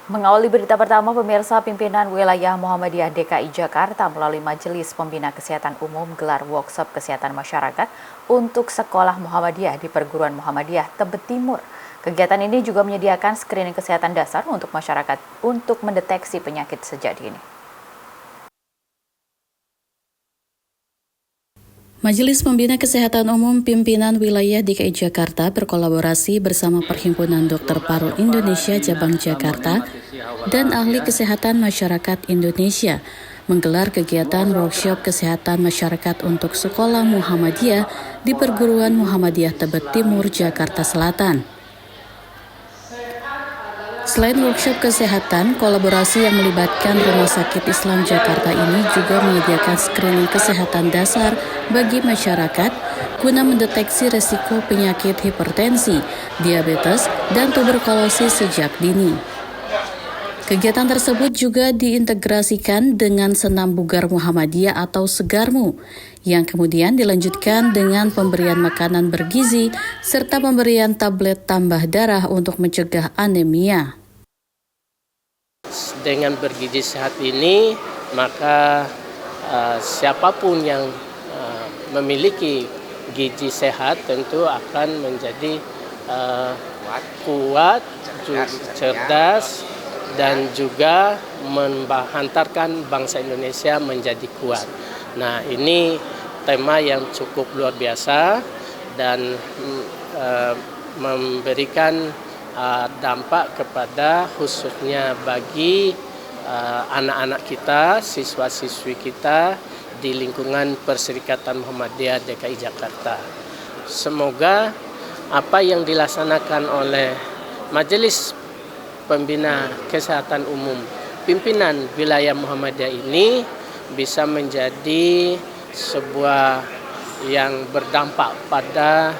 Mengawali berita pertama, pemirsa, pimpinan wilayah Muhammadiyah DKI Jakarta melalui Majelis Pembina Kesehatan Umum gelar workshop kesehatan masyarakat untuk sekolah Muhammadiyah di Perguruan Muhammadiyah Tebet Timur. Kegiatan ini juga menyediakan screening kesehatan dasar untuk masyarakat untuk mendeteksi penyakit sejak dini. Majelis Pembina Kesehatan Umum Pimpinan Wilayah DKI Jakarta berkolaborasi bersama Perhimpunan Dokter Paru Indonesia Cabang Jakarta dan Ahli Kesehatan Masyarakat Indonesia menggelar kegiatan workshop kesehatan masyarakat untuk sekolah Muhammadiyah di Perguruan Muhammadiyah Tebet Timur, Jakarta Selatan. Selain workshop kesehatan, kolaborasi yang melibatkan Rumah Sakit Islam Jakarta ini juga menyediakan screening kesehatan dasar bagi masyarakat guna mendeteksi resiko penyakit hipertensi, diabetes, dan tuberkulosis sejak dini. Kegiatan tersebut juga diintegrasikan dengan senam bugar Muhammadiyah atau Segarmu, yang kemudian dilanjutkan dengan pemberian makanan bergizi serta pemberian tablet tambah darah untuk mencegah anemia. Dengan bergizi sehat ini, maka siapapun yang memiliki gizi sehat tentu akan menjadi kuat, cerdas, dan juga menghantarkan bangsa Indonesia menjadi kuat. Nah, ini tema yang cukup luar biasa dan memberikan dampak kepada khususnya bagi anak-anak kita, siswa-siswi kita di lingkungan Perserikatan Muhammadiyah DKI Jakarta. Semoga apa yang dilaksanakan oleh Majelis Pembina Kesehatan Umum Pimpinan Wilayah Muhammadiyah ini bisa menjadi sebuah yang berdampak pada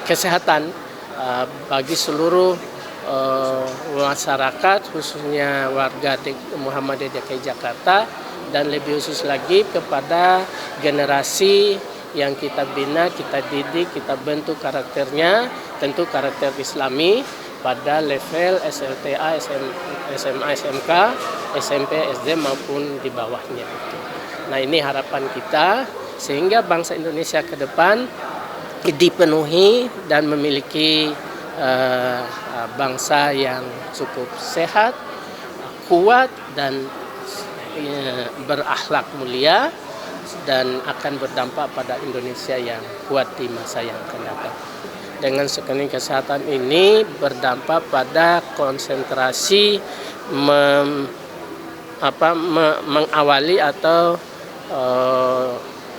kesehatan bagi seluruh masyarakat, khususnya warga Muhammadiyah DKI Jakarta, dan lebih khusus lagi kepada generasi yang kita bina, kita didik, kita bentuk karakternya, tentu karakter Islami pada level SLTA, SMA, SMK, SMP, SD maupun di bawahnya. Nah, ini harapan kita sehingga bangsa Indonesia ke depan dipenuhi dan memiliki bangsa yang cukup sehat, kuat, dan berakhlak mulia, dan akan berdampak pada Indonesia yang kuat di masa yang akan datang. Dengan screening kesehatan ini berdampak pada konsentrasi mengawali atau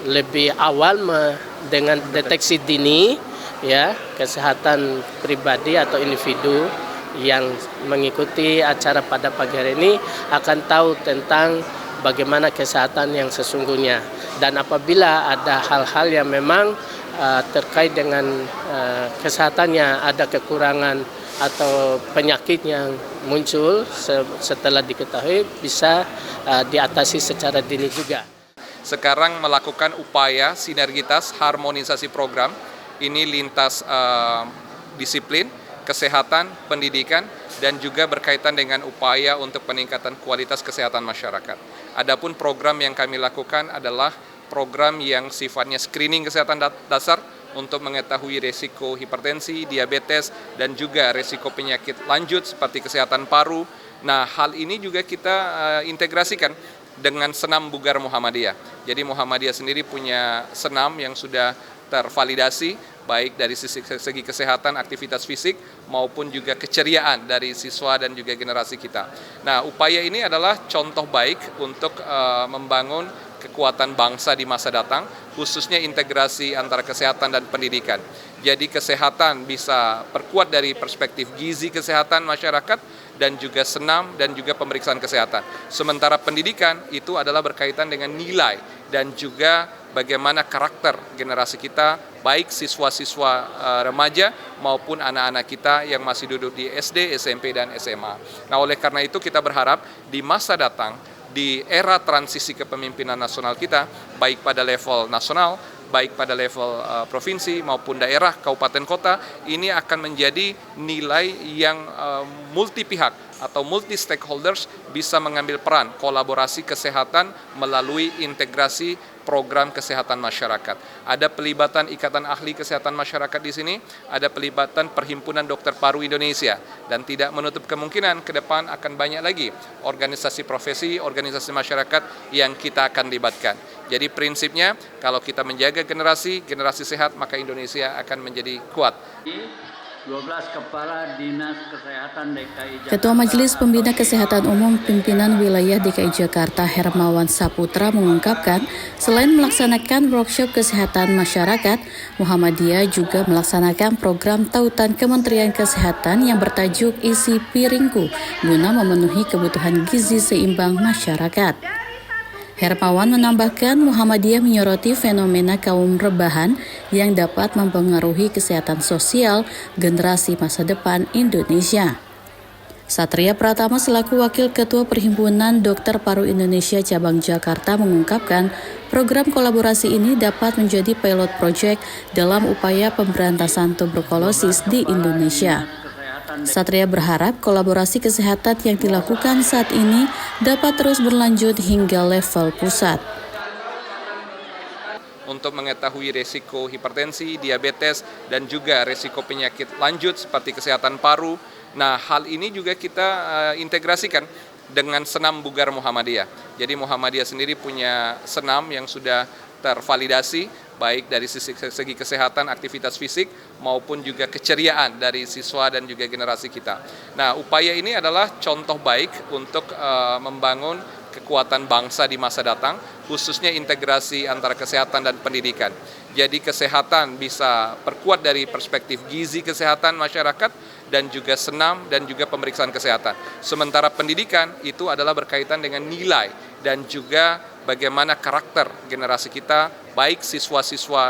lebih awal dengan deteksi dini, ya, kesehatan pribadi atau individu yang mengikuti acara pada pagi hari ini akan tahu tentang bagaimana kesehatan yang sesungguhnya, dan apabila ada hal-hal yang memang terkait dengan kesehatannya, ada kekurangan atau penyakit yang muncul setelah diketahui, bisa diatasi secara dini juga. Sekarang melakukan upaya sinergitas harmonisasi program ini lintas disiplin, kesehatan, pendidikan, dan juga berkaitan dengan upaya untuk peningkatan kualitas kesehatan masyarakat. Adapun program yang kami lakukan adalah program yang sifatnya screening kesehatan dasar untuk mengetahui resiko hipertensi, diabetes, dan juga resiko penyakit lanjut seperti kesehatan paru. Nah, hal ini juga kita integrasikan dengan senam bugar Muhammadiyah. Jadi Muhammadiyah sendiri punya senam yang sudah tervalidasi baik dari segi kesehatan, aktivitas fisik maupun juga keceriaan dari siswa dan juga generasi kita. Nah, upaya ini adalah contoh baik untuk membangun kekuatan bangsa di masa datang, khususnya integrasi antara kesehatan dan pendidikan. Jadi kesehatan bisa perkuat dari perspektif gizi kesehatan masyarakat dan juga senam dan juga pemeriksaan kesehatan. Sementara pendidikan itu adalah berkaitan dengan nilai dan juga bagaimana karakter generasi kita, baik siswa-siswa remaja maupun anak-anak kita yang masih duduk di SD, SMP, dan SMA. Nah, oleh karena itu kita berharap di masa datang, di era transisi kepemimpinan nasional kita, baik pada level nasional, baik pada level provinsi maupun daerah, kabupaten kota, ini akan menjadi nilai yang multi pihak atau multi stakeholders bisa mengambil peran kolaborasi kesehatan melalui integrasi program kesehatan masyarakat. Ada pelibatan Ikatan Ahli Kesehatan Masyarakat di sini, ada pelibatan Perhimpunan Dokter Paru Indonesia, dan tidak menutup kemungkinan ke depan akan banyak lagi organisasi profesi, organisasi masyarakat yang kita akan libatkan. Jadi prinsipnya kalau kita menjaga generasi sehat, maka Indonesia akan menjadi kuat. 12 Kepala Dinas Kesehatan DKI Jakarta. Ketua Majelis Pembina Kesehatan Umum Pimpinan Wilayah DKI Jakarta Hermawan Saputra mengungkapkan, selain melaksanakan workshop kesehatan masyarakat, Muhammadiyah juga melaksanakan program tautan Kementerian Kesehatan yang bertajuk Isi Piringku guna memenuhi kebutuhan gizi seimbang masyarakat. Hermawan menambahkan Muhammadiyah menyoroti fenomena kaum rebahan yang dapat mempengaruhi kesehatan sosial generasi masa depan Indonesia. Satria Pratama selaku Wakil Ketua Perhimpunan Dokter Paru Indonesia Cabang Jakarta mengungkapkan program kolaborasi ini dapat menjadi pilot project dalam upaya pemberantasan tuberkulosis di Indonesia. Satria berharap kolaborasi kesehatan yang dilakukan saat ini dapat terus berlanjut hingga level pusat. Untuk mengetahui resiko hipertensi, diabetes, dan juga resiko penyakit lanjut seperti kesehatan paru. Nah, hal ini juga kita integrasikan dengan senam bugar Muhammadiyah. Jadi Muhammadiyah sendiri punya senam yang sudah tervalidasi, baik dari segi kesehatan, aktivitas fisik, maupun juga keceriaan dari siswa dan juga generasi kita. Nah, upaya ini adalah contoh baik untuk membangun kekuatan bangsa di masa datang, khususnya integrasi antara kesehatan dan pendidikan. Jadi kesehatan bisa perkuat dari perspektif gizi kesehatan masyarakat, dan juga senam, dan juga pemeriksaan kesehatan. Sementara pendidikan itu adalah berkaitan dengan nilai, dan juga bagaimana karakter generasi kita, baik siswa-siswa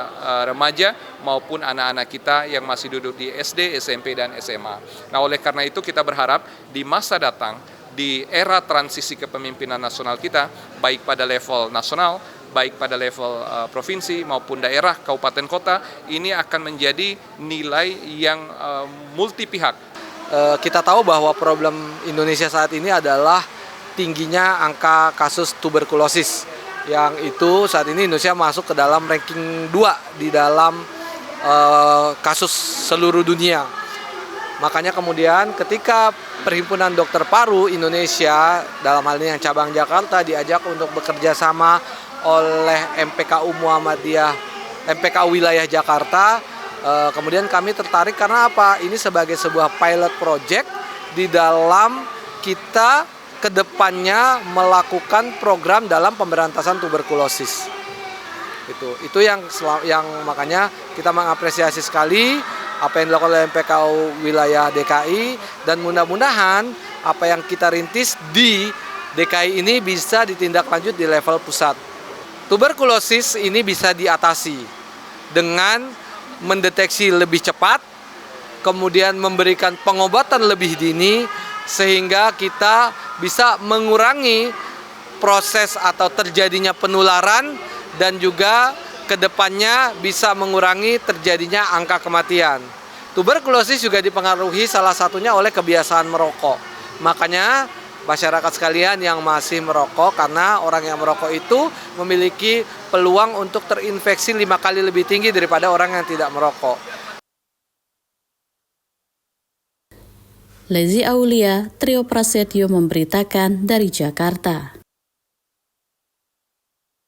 remaja maupun anak-anak kita yang masih duduk di SD, SMP, dan SMA. Nah, oleh karena itu kita berharap di masa datang, di era transisi kepemimpinan nasional kita, baik pada level nasional, baik pada level provinsi maupun daerah, kabupaten kota, ini akan menjadi nilai yang multi pihak. Kita tahu bahwa problem Indonesia saat ini adalah tingginya angka kasus tuberkulosis, yang itu saat ini Indonesia masuk ke dalam ranking 2 di dalam kasus seluruh dunia. Makanya kemudian ketika Perhimpunan Dokter Paru Indonesia, dalam hal ini yang cabang Jakarta, diajak untuk bekerja sama oleh MPKU Muhammadiyah, MPKU Wilayah Jakarta, kemudian kami tertarik karena apa? Ini sebagai sebuah pilot project di dalam kita kedepannya melakukan program dalam pemberantasan tuberkulosis. Itu yang makanya kita mengapresiasi sekali apa yang dilakukan oleh MPKU Wilayah DKI, dan mudah-mudahan apa yang kita rintis di DKI ini bisa ditindaklanjut di level pusat. Tuberkulosis ini bisa diatasi dengan mendeteksi lebih cepat, kemudian memberikan pengobatan lebih dini, sehingga kita bisa mengurangi proses atau terjadinya penularan, dan juga kedepannya bisa mengurangi terjadinya angka kematian. Tuberkulosis juga dipengaruhi salah satunya oleh kebiasaan merokok. Makanya masyarakat sekalian yang masih merokok, karena orang yang merokok itu memiliki peluang untuk terinfeksi 5 kali lebih tinggi daripada orang yang tidak merokok. Lezi Aulia, Trio Prasetyo memberitakan dari Jakarta.